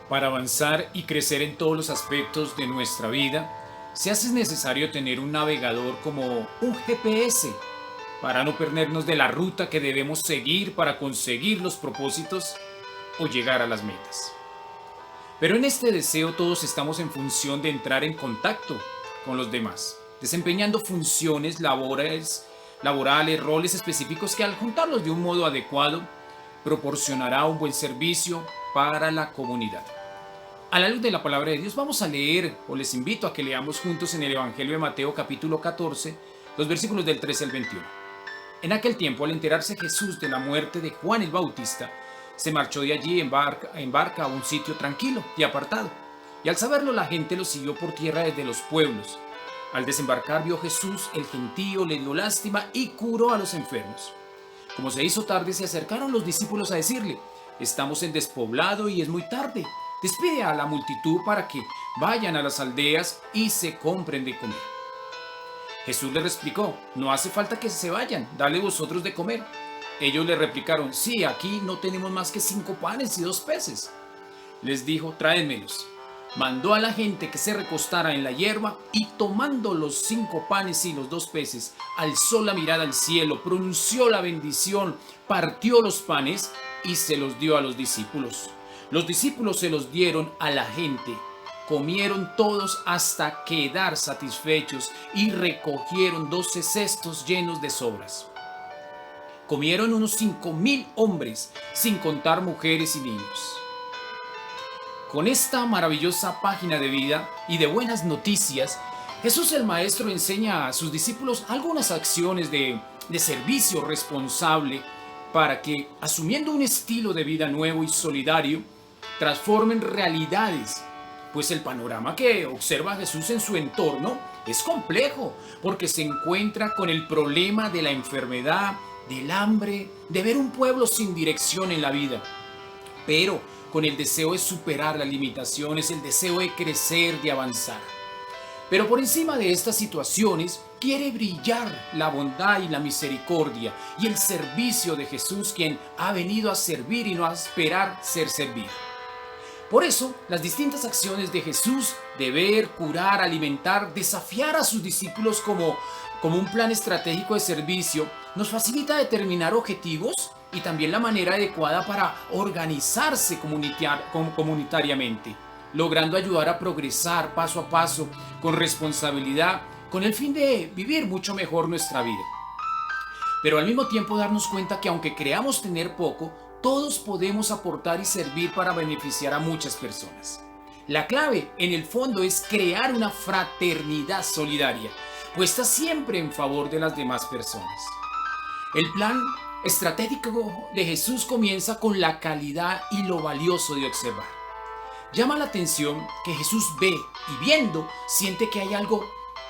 Para avanzar y crecer en todos los aspectos de nuestra vida, se hace necesario tener un navegador como un GPS para no perdernos de la ruta que debemos seguir para conseguir los propósitos o llegar a las metas. Pero en este deseo todos estamos en función de entrar en contacto con los demás, desempeñando funciones laborales, roles específicos que al juntarlos de un modo adecuado proporcionará un buen servicio para la comunidad. A la luz de la palabra de Dios vamos a leer, o les invito a que leamos juntos en el Evangelio de Mateo capítulo 14, los versículos del 13 al 21. En aquel tiempo, al enterarse Jesús de la muerte de Juan el Bautista, se marchó de allí en barca a un sitio tranquilo y apartado. Y al saberlo la gente lo siguió por tierra desde los pueblos. Al desembarcar vio Jesús el gentío, le dio lástima y curó a los enfermos. Como se hizo tarde, se acercaron los discípulos a decirle: estamos en despoblado y es muy tarde. Despide a la multitud para que vayan a las aldeas y se compren de comer. Jesús les explicó: no hace falta que se vayan, dale vosotros de comer. Ellos le replicaron: sí, aquí no tenemos más que 5 panes y 2 peces. Les dijo: tráedmelos. Mandó a la gente que se recostara en la hierba y tomando los 5 panes y los 2 peces, alzó la mirada al cielo, pronunció la bendición, partió los panes y se los dio a los discípulos. Los discípulos se los dieron a la gente. Comieron todos hasta quedar satisfechos y recogieron 12 cestos llenos de sobras. Comieron unos 5,000 hombres, sin contar mujeres y niños. Con esta maravillosa página de vida y de buenas noticias, Jesús el Maestro enseña a sus discípulos algunas acciones de servicio responsable para que, asumiendo un estilo de vida nuevo y solidario, transformen realidades, pues el panorama que observa Jesús en su entorno es complejo, porque se encuentra con el problema de la enfermedad, del hambre, de ver un pueblo sin dirección en la vida, pero con el deseo de superar las limitaciones, el deseo de crecer, de avanzar. Pero por encima de estas situaciones quiere brillar la bondad y la misericordia y el servicio de Jesús, quien ha venido a servir y no a esperar ser servido. Por eso, las distintas acciones de Jesús de ver, curar, alimentar, desafiar a sus discípulos como un plan estratégico de servicio, nos facilita determinar objetivos y también la manera adecuada para organizarse comunitariamente, logrando ayudar a progresar paso a paso, con responsabilidad, con el fin de vivir mucho mejor nuestra vida. Pero al mismo tiempo darnos cuenta que aunque creamos tener poco, todos podemos aportar y servir para beneficiar a muchas personas. La clave, en el fondo, es crear una fraternidad solidaria, puesta siempre en favor de las demás personas. El plan estratégico de Jesús comienza con la calidad y lo valioso de observar. Llama la atención que Jesús ve y viendo siente que hay algo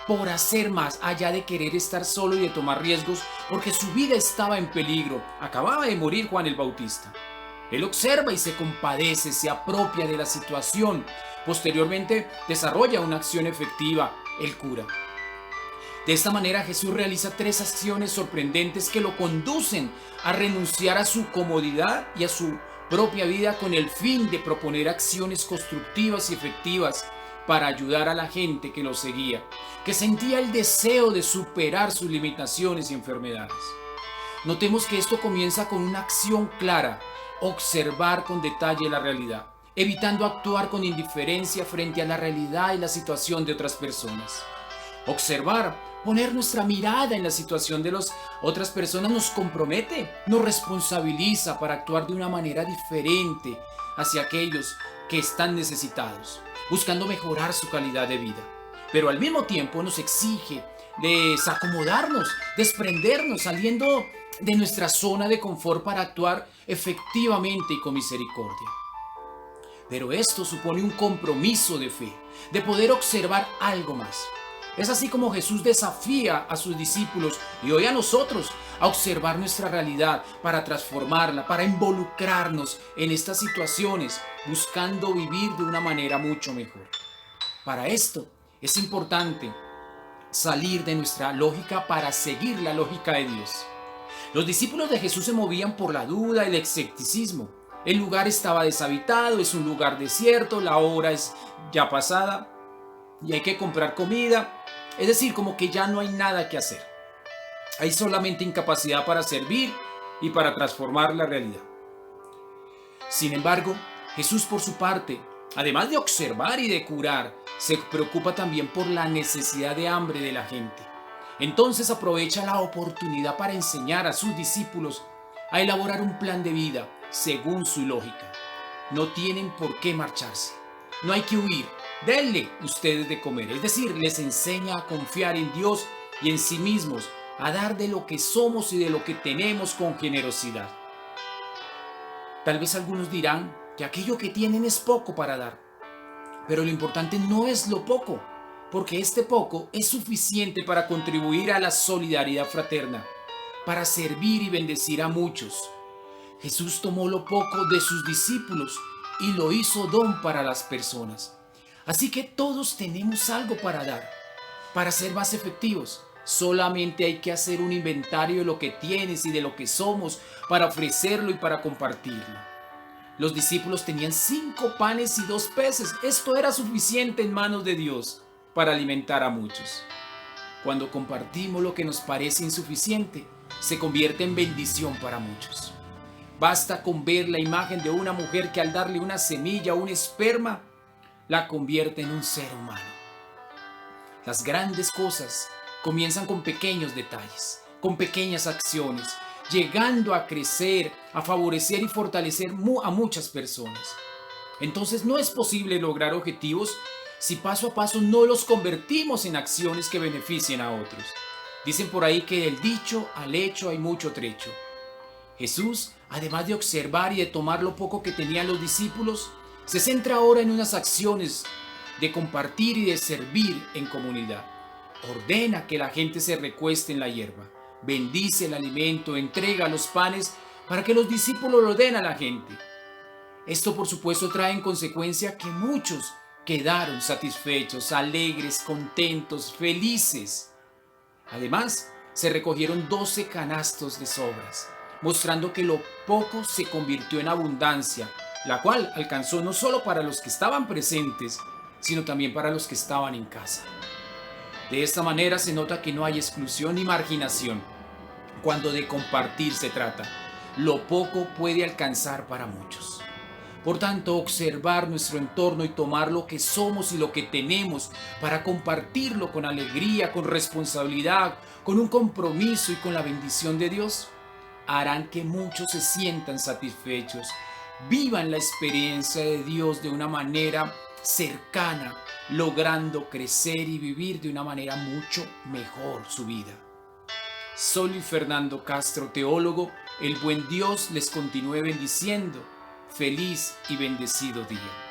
por hacer más allá de querer estar solo y de tomar riesgos, porque su vida estaba en peligro. Acababa de morir Juan el Bautista. Él observa y se compadece, se apropia de la situación. Posteriormente desarrolla una acción efectiva: él cura. De esta manera Jesús realiza 3 acciones sorprendentes que lo conducen a renunciar a su comodidad y a su propia vida con el fin de proponer acciones constructivas y efectivas para ayudar a la gente que lo seguía, que sentía el deseo de superar sus limitaciones y enfermedades. Notemos que esto comienza con una acción clara: observar con detalle la realidad, evitando actuar con indiferencia frente a la realidad y la situación de otras personas. Observar, poner nuestra mirada en la situación de las otras personas nos compromete, nos responsabiliza para actuar de una manera diferente hacia aquellos que están necesitados, buscando mejorar su calidad de vida. Pero al mismo tiempo nos exige desacomodarnos, desprendernos, saliendo de nuestra zona de confort para actuar efectivamente y con misericordia. Pero esto supone un compromiso de fe, de poder observar algo más. Es así como Jesús desafía a sus discípulos y hoy a nosotros a observar nuestra realidad para transformarla, para involucrarnos en estas situaciones, buscando vivir de una manera mucho mejor. Para esto es importante salir de nuestra lógica para seguir la lógica de Dios. Los discípulos de Jesús se movían por la duda y el escepticismo. El lugar estaba deshabitado, es un lugar desierto, la hora es ya pasada y hay que comprar comida. Es decir, como que ya no hay nada que hacer. Hay solamente incapacidad para servir y para transformar la realidad. Sin embargo, Jesús por su parte, además de observar y de curar, se preocupa también por la necesidad de hambre de la gente. Entonces aprovecha la oportunidad para enseñar a sus discípulos a elaborar un plan de vida según su lógica. No tienen por qué marcharse. No hay que huir. Denle ustedes de comer. Es decir, les enseña a confiar en Dios y en sí mismos, a dar de lo que somos y de lo que tenemos con generosidad. Tal vez algunos dirán que aquello que tienen es poco para dar, pero lo importante no es lo poco, porque este poco es suficiente para contribuir a la solidaridad fraterna, para servir y bendecir a muchos. Jesús tomó lo poco de sus discípulos y lo hizo don para las personas. Así que todos tenemos algo para dar, para ser más efectivos. Solamente hay que hacer un inventario de lo que tienes y de lo que somos para ofrecerlo y para compartirlo. Los discípulos tenían 5 panes y 2 peces. Esto era suficiente en manos de Dios para alimentar a muchos. Cuando compartimos lo que nos parece insuficiente, se convierte en bendición para muchos. Basta con ver la imagen de una mujer que al darle una semilla o un esperma, la convierte en un ser humano. Las grandes cosas comienzan con pequeños detalles, con pequeñas acciones, llegando a crecer, a favorecer y fortalecer a muchas personas. Entonces no es posible lograr objetivos si paso a paso no los convertimos en acciones que beneficien a otros. Dicen por ahí que del dicho al hecho hay mucho trecho. Jesús, además de observar y de tomar lo poco que tenían los discípulos, se centra ahora en unas acciones de compartir y de servir en comunidad. Ordena que la gente se recueste en la hierba, bendice el alimento, entrega los panes para que los discípulos lo den a la gente. Esto por supuesto trae en consecuencia que muchos quedaron satisfechos, alegres, contentos, felices. Además, se recogieron 12 canastos de sobras, mostrando que lo poco se convirtió en abundancia, la cual alcanzó no solo para los que estaban presentes, sino también para los que estaban en casa. De esta manera se nota que no hay exclusión ni marginación cuando de compartir se trata. Lo poco puede alcanzar para muchos. Por tanto, observar nuestro entorno y tomar lo que somos y lo que tenemos para compartirlo con alegría, con responsabilidad, con un compromiso y con la bendición de Dios, harán que muchos se sientan satisfechos, vivan la experiencia de Dios de una manera cercana, logrando crecer y vivir de una manera mucho mejor su vida. Soy Fernando Castro, teólogo. El buen Dios les continúe bendiciendo. Feliz y bendecido día.